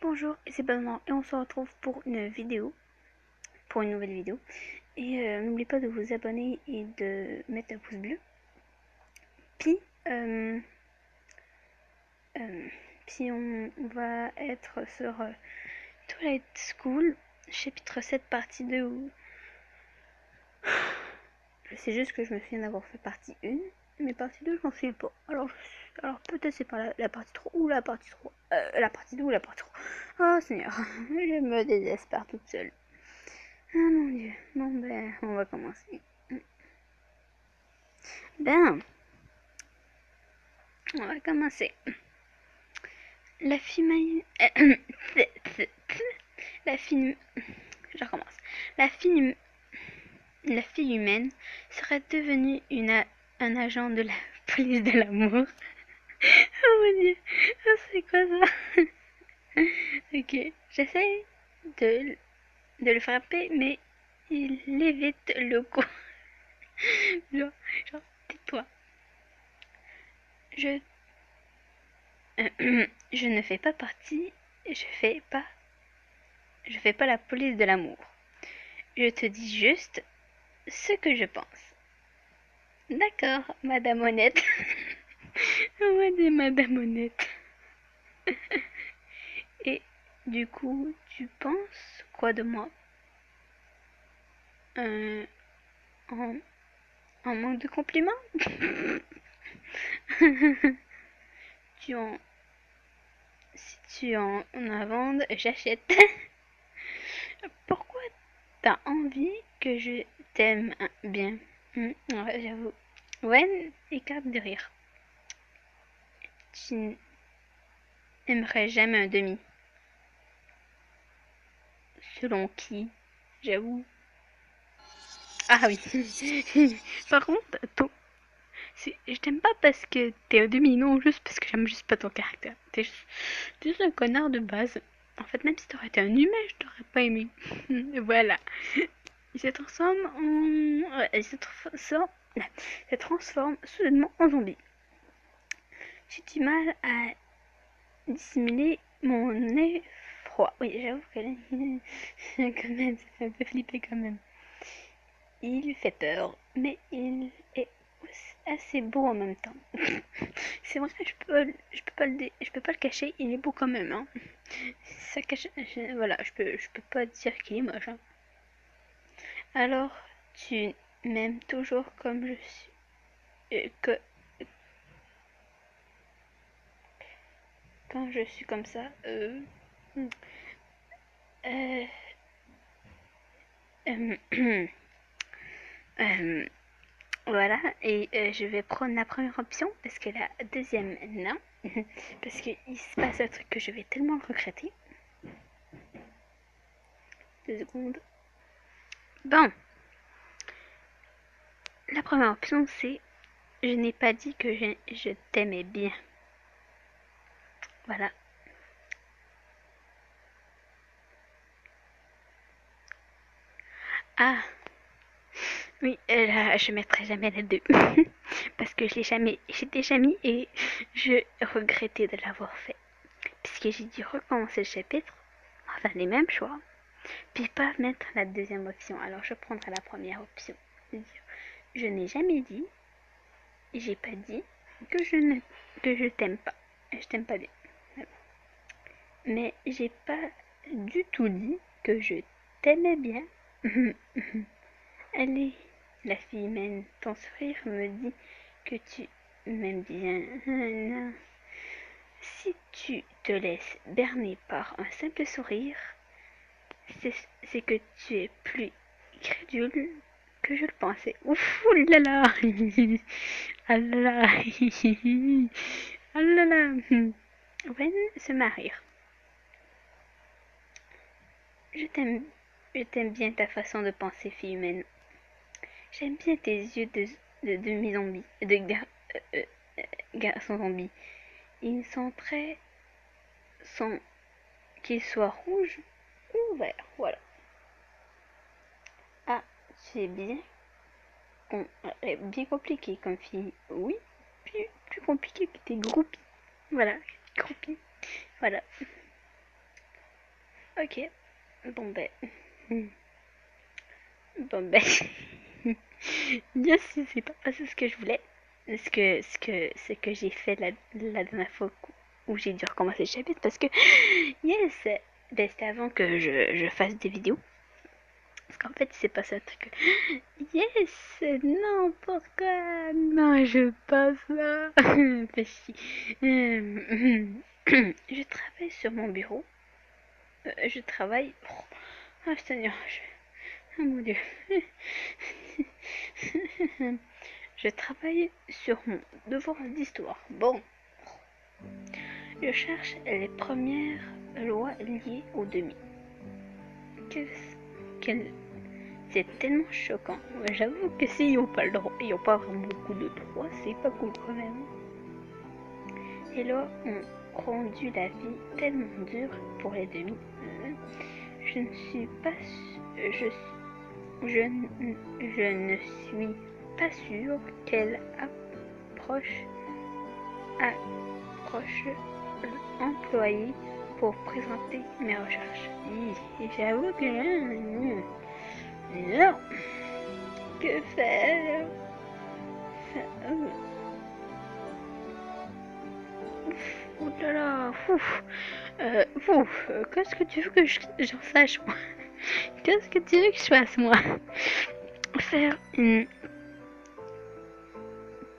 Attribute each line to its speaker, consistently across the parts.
Speaker 1: Bonjour, c'est Benoît et on se retrouve pour une nouvelle vidéo. Et n'oubliez pas de vous abonner et de mettre un pouce bleu. Puis, euh, euh, puis on va être sur Twilight School, chapitre 7, partie 2. C'est juste que je me souviens d'avoir fait partie 1, mais partie 2, je m'en souviens pas. Alors peut-être c'est pas la partie 3 ou la partie 3. La partie 2 ou la partie 3. Oh Seigneur, je me désespère toute seule. Ah mon dieu. Bon ben, on va commencer. Ben, on va commencer. La fille... La fille... Je recommence. La fille... La fille humaine serait devenue un agent de la police de l'amour. Oh mon dieu. Oh, c'est quoi ça? Ok. J'essaie de le frapper, mais il évite le coup. Genre, tais-toi. Je je ne fais pas partie, je fais pas la police de l'amour. Je te dis juste ce que je pense. D'accord, Madame Honnête. On dit Madame Honnête. Et du coup, tu penses quoi de moi? Euh, en, en manque de compliments? tu en, Si tu en as vendre, j'achète. Pourquoi t'as envie que je t'aime bien? Ouais, j'avoue. Wen éclate de rire. Tu n'aimerais jamais un demi. Selon qui? J'avoue. Ah oui. Par contre, je t'aime pas parce que t'es un demi, non, juste parce que j'aime juste pas ton caractère. T'es juste un connard de base. En fait, même si t'aurais été un humain, je t'aurais pas aimé. Voilà. Il se transforme en... se transforme soudainement en zombie. J'ai du mal à dissimuler mon effroi. Oui, j'avoue que là, quand même, ça fait un peu flipper quand même. Il fait peur, mais il est assez beau en même temps. C'est vrai, je peux pas le cacher, il est beau quand même. Hein. Ça cache, voilà, je peux pas dire qu'il est moche. Hein. Alors, tu m'aimes toujours comme je suis, que quand je suis comme ça. Euh, euh, Voilà, et je vais prendre la première option parce que la deuxième, non. Parce qu'il se passe un truc que je vais tellement regretter. 2 secondes. Bon, la première option c'est je n'ai pas dit que je t'aimais bien. Voilà. Ah, oui, là, je mettrai jamais les deux. Parce que j'étais jamais et je regrettais de l'avoir fait. Puisque j'ai dû recommencer le chapitre, enfin les mêmes choix, puis pas mettre la deuxième option. Alors je prendrai la première option. Je n'ai jamais dit, j'ai pas dit que je t'aime pas. Je t'aime pas bien. Mais j'ai pas du tout dit que je t'aimais bien. Allez, la fille humaine, ton sourire me dit que tu m'aimes bien. Non. Si tu te laisses berner par un simple sourire, c'est que tu es plus crédule que je le pensais. Ouf, là là. Ah là là. Ah là là. Wen se marie. Je t'aime, je t'aime bien ta façon de penser, fille humaine. J'aime bien tes yeux de demi-zombie, euh, garçon zombie. Ils sont sont, qu'ils soient rouges ou verts, voilà. Ah, tu es bien, bien compliqué comme fille. Oui, plus compliqué que tes groupies. Voilà, groupies. Voilà. Ok. Bon ben. Bon ben. Bien si c'est pas passé ce que je voulais. Ce que j'ai fait la dernière fois où j'ai dû recommencer le chapitre parce que yes, ben, c'était avant que je fasse des vidéos. Parce qu'en fait, il s'est passé un truc. Yes, non, pourquoi? Non, je veux pas ça. Fais chier. Je travaille sur mon bureau. Je travaille. Oh, Seigneur, oh mon Dieu. Je travaille sur mon devoir d'histoire. Bon, je cherche les premières lois liées au demi. C'est tellement choquant. J'avoue que s'ils n'ont pas le droit, ils n'ont pas vraiment beaucoup de droits, c'est pas cool quand même. Et là, on rendu la vie tellement dure pour les demi. Je ne suis pas je ne suis pas sûre qu'elle approche l'employé pour présenter mes recherches. Et j'avoue que non. Que faire? Oh là là, qu'est-ce que tu veux que j'en sache moi? Qu'est-ce que tu veux que je fasse moi? Faire une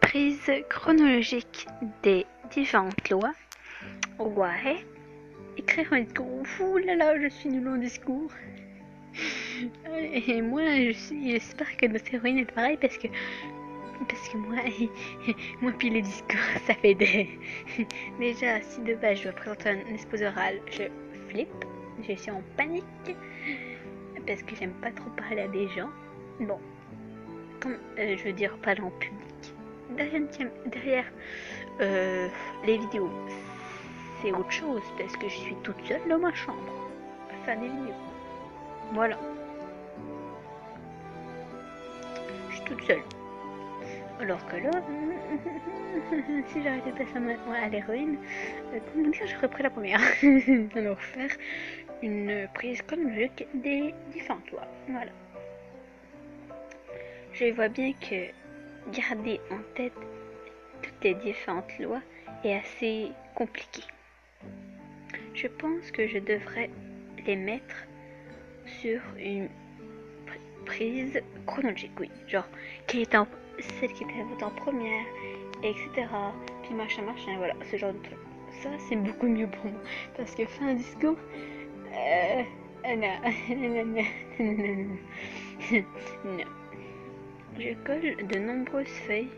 Speaker 1: prise chronologique des différentes lois. Ouais. Écrire un discours. Ouh là là, je suis nulle en discours. Et moi, j'espère que notre héroïne est pareille parce que moi puis les discours, ça fait des... Déjà, si de base je dois présenter un exposé oral, je flippe, je suis en panique parce que j'aime pas trop parler à des gens. Bon, comme je veux dire parler en public. Derrière les vidéos, c'est autre chose parce que je suis toute seule dans ma chambre à faire des vidéos. Voilà. Je suis toute seule. Alors que là, si j'arrêtais de passer à l'héroïne, comment dire, j'aurais pris la première. Alors faire une prise chronologique des différentes lois. Voilà. Je vois bien que garder en tête toutes les différentes lois est assez compliqué. Je pense que je devrais les mettre sur une prise chronologique, oui. Genre, celle qui était votée en première, etc. Puis machin, voilà, ce genre de truc. Ça, c'est beaucoup mieux pour moi. Parce que faire un discours, non. Je colle de nombreuses feuilles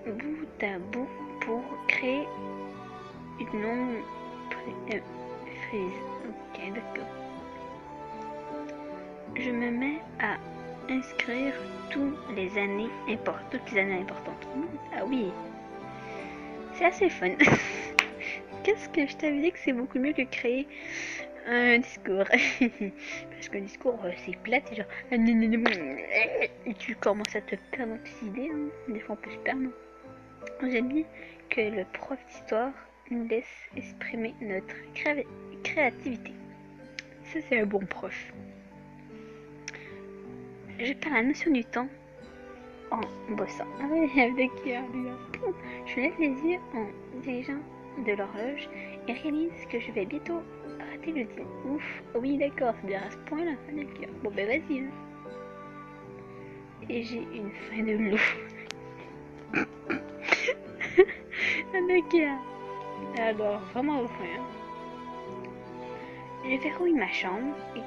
Speaker 1: bout à bout pour créer une longue frise. Ok, d'accord. Je me mets à inscrire toutes les années importantes. Ah oui, c'est assez fun. Qu'est-ce que je t'avais dit que c'est beaucoup mieux que créer un discours. Parce qu'un discours, c'est plate, et genre... Et tu commences à te perdre dans tes idées, hein. Des fois on peut se perdre. J'aime bien que le prof d'histoire nous laisse exprimer notre créativité. Ça, c'est un bon prof. Je perds la notion du temps en bossant. Ah ouais, avec je lève les yeux en dirigeant de l'horloge et réalise que je vais bientôt rater le dîner. Ouf, oui d'accord, c'est bien à ce point-là. D'accord. Bon ben vas-y. Hein. Et j'ai une faim de loup. D'accord. Alors, vraiment au fond. Je verrouille ma chambre et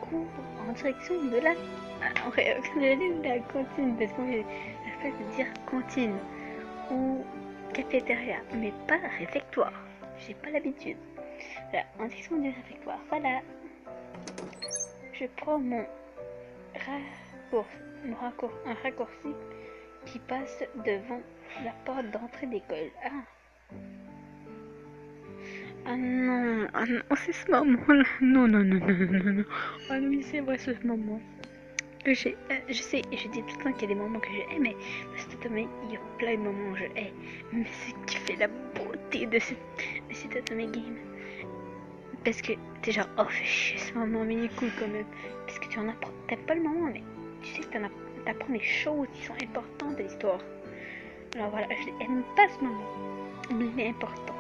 Speaker 1: cours en direction de la cantine, parce que j'ai la place de dire cantine ou cafétéria, mais pas réfectoire. J'ai pas l'habitude. Voilà, en direction du réfectoire. Voilà. Je prends un raccourci qui passe devant la porte d'entrée d'école. Ah non, c'est ce moment-là. Non. Ah oui, c'est vrai, ce moment. Je sais, je dis tout le temps qu'il y a des moments que je hais, mais cette année, il y a plein de moments où je hais. Mais ce qui fait la beauté de cette suite à tous mes games. Parce que t'es genre, oh fais chier ce moment, mais il est cool quand même. Parce que tu en apprends, t'aimes pas le moment, mais tu sais que t'apprends les choses qui sont importantes de l'histoire. Alors voilà, je n'aime pas ce moment, mais il est important.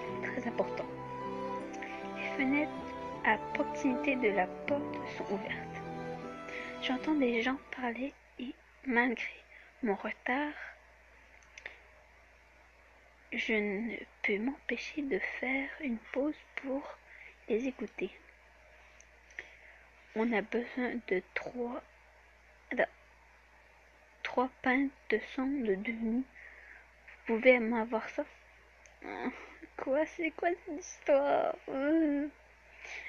Speaker 1: C'est très important. Les fenêtres à proximité de la porte sont ouvertes. J'entends des gens parler et malgré mon retard, je ne peux m'empêcher de faire une pause pour les écouter. On a besoin de trois pintes de sang de demi. Vous pouvez m'avoir ça? Quoi? C'est quoi cette histoire?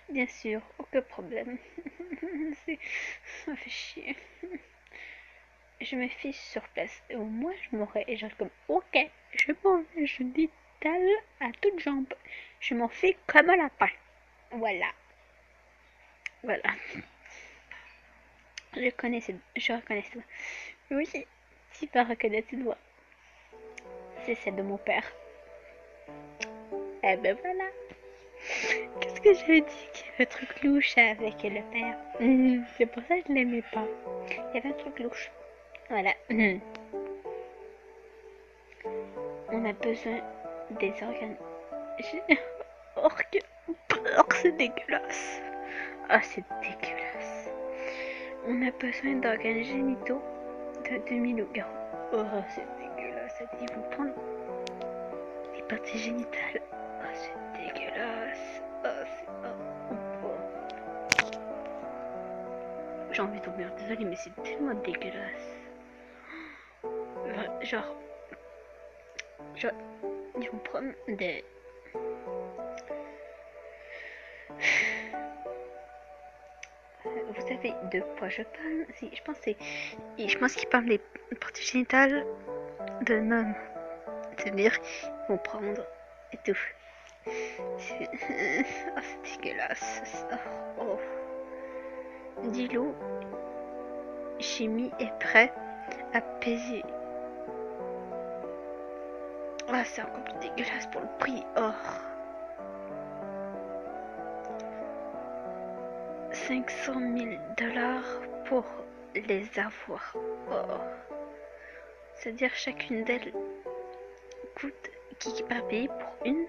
Speaker 1: Bien sûr, aucun problème. Ça fait chier. Je me fiche sur place. Au moins, je m'aurais. Et genre comme, ok, je détale à toutes jambes. Je m'en fais comme un lapin. Voilà. Voilà. Je reconnais cette voix. Oui, tu peux reconnaître cette voix. C'est celle de mon père. Eh ben voilà. Qu'est-ce que j'ai dit qu'il y avait un truc louche avec le père. C'est pour ça que je l'aimais pas. Il y avait un truc louche. Voilà. On a besoin des organes. C'est dégueulasse. Ah, c'est dégueulasse. On a besoin d'organes génitaux de 2000 euros. Oh, c'est dégueulasse. Ils vont prendre les parties génitales. Oh, c'est dégueulasse. Oh, j'ai envie de tomber. Désolée, mais c'est tellement dégueulasse. Genre, ils vont prendre des... Vous savez de quoi je parle? Si, je pense qu'ils parlent des parties génitales d'un homme. C'est-à-dire, ils vont prendre et tout. C'est dégueulasse. Oh. Dilo Chimie est prêt à peser. Ah, c'est encore plus dégueulasse pour le prix. Oh. 500 000 $ pour les avoir. Oh. C'est-à-dire chacune d'elles coûte qui par payer pour une.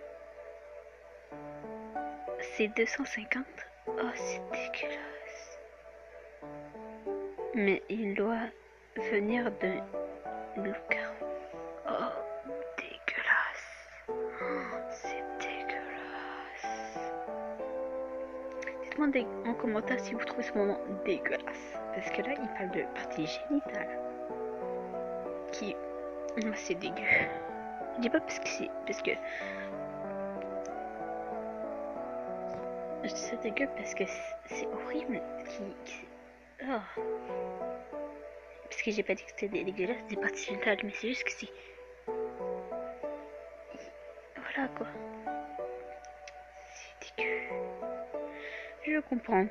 Speaker 1: C'est 250. Oh, c'est dégueulasse. Mais il doit venir de loup-garou. Oh, dégueulasse. Oh, c'est dégueulasse. Dites-moi en commentaire si vous trouvez ce moment dégueulasse. Parce que là, il parle de partie génitale. Qui... c'est dégueu. Je dis pas parce que c'est... Parce que... Je dis ça dégueu parce que c'est horrible. Oh. Parce que j'ai pas dit que c'était dégueulasse des parties génitales, mais c'est juste que c'est... Voilà quoi. C'est dégueu. Je comprends.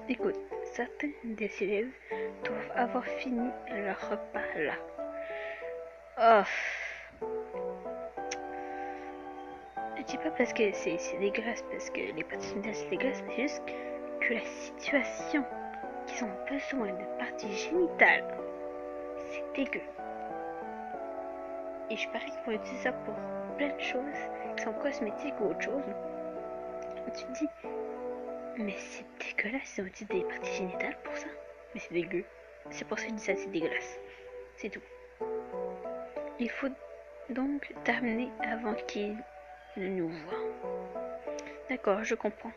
Speaker 1: Écoute, certains des élèves doivent avoir fini leur repas là. Oh. Je dis pas parce que c'est dégueulasse, parce que les parties génitales c'est dégueulasse, c'est juste que la situation qu'ils ont besoin de parties génitales, c'est dégueu. Et je parie qu'ils vont utiliser ça pour plein de choses, qui sont cosmétiques ou autre chose. Tu te dis, mais c'est dégueulasse, ils ont utilisé des parties génitales pour ça. Mais c'est dégueu. C'est pour ça que je dis ça, c'est dégueulasse. C'est tout. Il faut donc terminer avant qu'ils ne nous voient. D'accord, je comprends.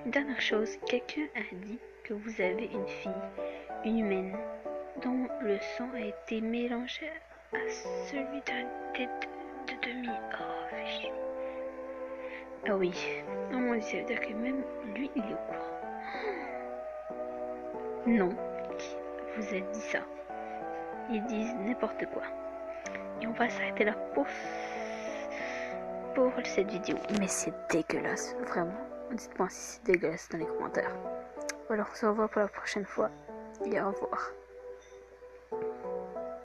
Speaker 1: Une dernière chose, quelqu'un a dit que vous avez une fille, une humaine, dont le sang a été mélangé à celui d'un tête de demi. Oh, fais chier. Ah oui. Oh mon dieu, ça veut dire que même lui, il est au courant. Non, qui vous a dit ça? Ils disent n'importe quoi. Et on va s'arrêter là pour cette vidéo. Mais c'est dégueulasse, vraiment. Dites-moi si c'est dégueulasse dans les commentaires. Alors on se revoit pour la prochaine fois. Et au revoir.